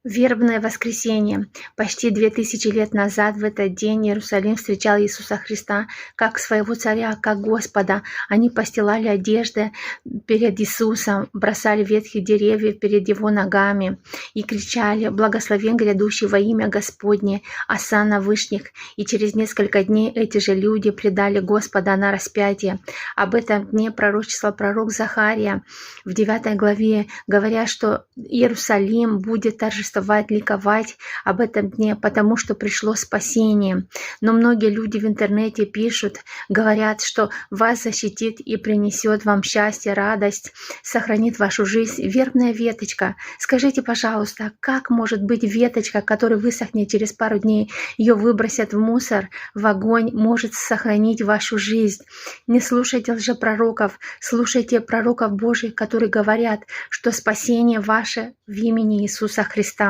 Вербное воскресенье. Почти 2000 лет назад в этот день Иерусалим встречал Иисуса Христа как своего царя, как Господа. Они постилали одежды перед Иисусом, бросали ветхие деревья перед Его ногами и кричали: «Благословен грядущий во имя Господне, Осанна вышних». И через несколько дней эти же люди предали Господа на распятие. Об этом дне пророчествовал пророк Захария в 9 главе, говоря, что Иерусалим будет торжествовать, ликовать об этом дне, потому что пришло спасение. Но многие люди в интернете пишут, говорят, что вас защитит и принесет вам счастье, радость, сохранит вашу жизнь вербная веточка. Скажите, пожалуйста, как может быть веточка, которая высохнет через пару дней, ее выбросят в мусор, в огонь, может сохранить вашу жизнь? Не слушайте лжепророков, слушайте пророков Божьих, которые говорят, что спасение ваше в имени Иисуса Христа.